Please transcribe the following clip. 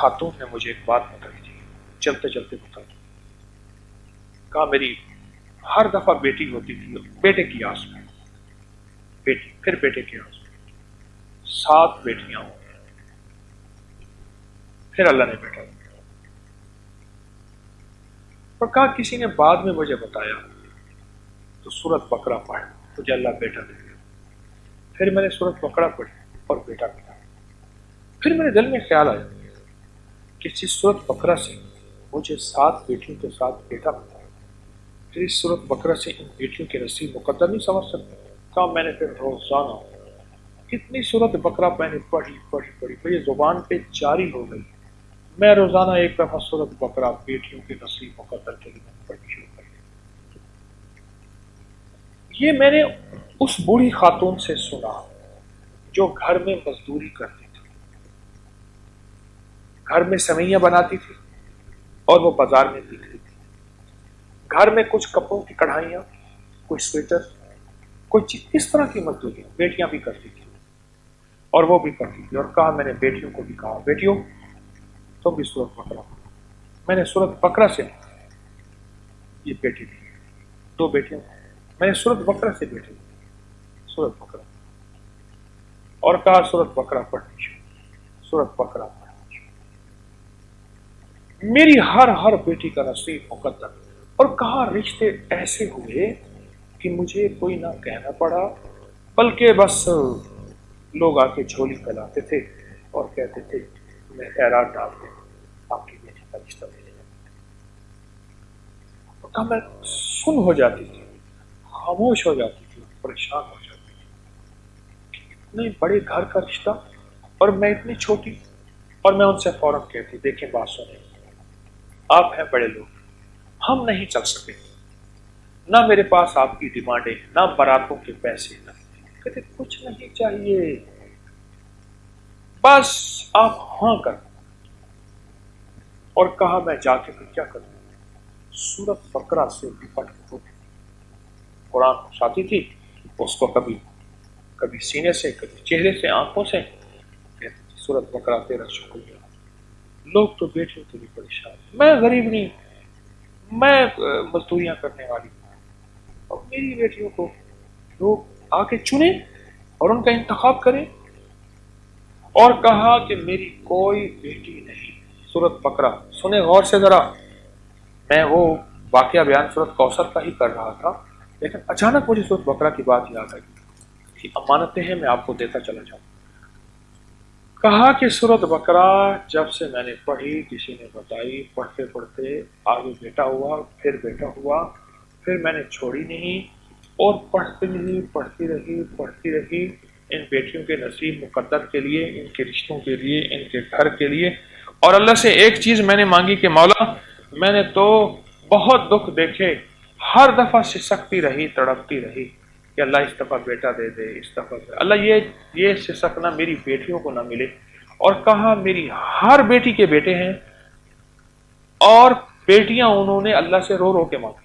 خاتون نے مجھے ایک بات بتائی تھی، چلتے چلتے بتا دی، کہا میری ہر دفعہ بیٹی ہوتی تھی، بیٹے کی آس میں، بیٹی پھر بیٹے کی آس میں، 7 بیٹیاں ہوں، پھر اللہ نے بیٹا دیا، اور کہا کسی نے بعد میں مجھے بتایا تو سورۃ بقرہ پڑھ، مجھے اللہ بیٹا دے گا۔ پھر میں نے سورۃ بقرہ پڑھی اور بیٹا ملا۔ پھر میرے دل میں خیال آیا کہ اس سورۃ بقرہ سے مجھے 7 بیٹیوں کے ساتھ بیٹا ملا، پھر اس سورۃ بقرہ سے ان بیٹیوں کے نصیب مقدر نہیں سمجھ سکتے۔ کہا میں نے پھر روزانہ کتنی سورۃ بقرہ میں نے پڑھی، میری زبان پہ جاری ہو گئی، میں روزانہ ایک دفعہ سورۃ بقرہ بیٹیوں کے نصیب مقدر کے لیے پڑھنی شروع کر دی۔ یہ میں نے اس بوڑھی خاتون سے سنا جو گھر میں مزدوری کرتی تھی، گھر میں سوئیاں بناتی تھی اور وہ بازار میں بکتی تھی، گھر میں کچھ کپڑوں کی کڑھائیاں، کوئی سویٹر، کوئی چیز، اس طرح کی مزدوری بیٹیاں بھی کرتی تھی اور وہ بھی کرتی تھی۔ اور کہا میں نے بیٹیوں کو بھی کہا بیٹیوں تم بھی سورۃ بقرہ پڑھو۔ میں نے سورۃ بقرہ سے یہ بیٹی دی، 2 بیٹیاں، میں نے سورۃ بقرہ سے بیٹی دی، سورۃ بقرہ، اور کہا سورۃ بقرہ پڑھنی شروع، سورۃ بقرہ پڑھنی شروع۔ میری ہر بیٹی کا نصیب مقدر، اور کہا رشتے ایسے ہوئے کہ مجھے کوئی نہ کہنا پڑا، بلکہ بس لوگ آ کے جھولی پھیلاتے تھے اور کہتے تھے میں خیرات ڈال دیں آپ کی بیٹی کا رشتہ دے دیں۔ اور کہا میں سن ہو جاتی تھی، خاموش ہو جاتی تھی، پریشان ہو جاتی تھی، اتنے بڑے گھر کا رشتہ اور میں اتنی چھوٹی۔ اور میں ان سے فوراً کہتی دیکھیں بات سنیں، آپ ہیں بڑے لوگ، ہم نہیں چل سکے، نہ میرے پاس آپ کی ڈیمانڈیں، نہ باراتوں کے پیسے، نہ کہتے کچھ نہیں چاہیے، بس آپ ہاں کر۔ اور کہا میں جا کے پھر کیا کروں، سورۃ بقرہ سے لپٹ کے قرآن ساتھی تھی، اس کو کبھی سینے سے، کبھی چہرے سے، آنکھوں سے کہتی تھی سورۃ بقرہ تیرا شکریہ۔ لوگ تو بیٹھے تو بھی پریشان، میں غریب نہیں، میں مزدوریاں کرنے والی ہوں، اور میری بیٹیوں کو لوگ آ کے چنیں اور ان کا انتخاب کریں۔ اور کہا کہ میری کوئی بیٹی نہیں۔ سورۃ بقرہ سنیں غور سے ذرا، میں وہ واقعہ بیان سورۃ کوثر کا ہی کر رہا تھا، لیکن اچانک مجھے سورۃ بقرہ کی بات یاد آئی کہ امانتیں ہیں میں آپ کو دیتا چلا جاؤں۔ کہا کہ سورۃ بقرہ جب سے میں نے پڑھی، کسی نے بتائی، پڑھتے پڑھتے آگے بیٹا ہوا، پھر بیٹا ہوا، پھر میں نے چھوڑی نہیں، اور پڑھتی رہی ان بیٹیوں کے نصیب مقدر کے لیے، ان کے رشتوں کے لیے، ان کے گھر کے لیے۔ اور اللہ سے ایک چیز میں نے مانگی کہ مولا میں نے تو بہت دکھ دیکھے، ہر دفعہ سسکتی رہی، تڑپتی رہی کہ اللہ اس دفعہ بیٹا دے دے، اس دفعہ اللہ یہ سسکنا میری بیٹیوں کو نہ ملے۔ اور کہا میری ہر بیٹی کے بیٹے ہیں، اور بیٹیاں انہوں نے اللہ سے رو رو کے مانگی۔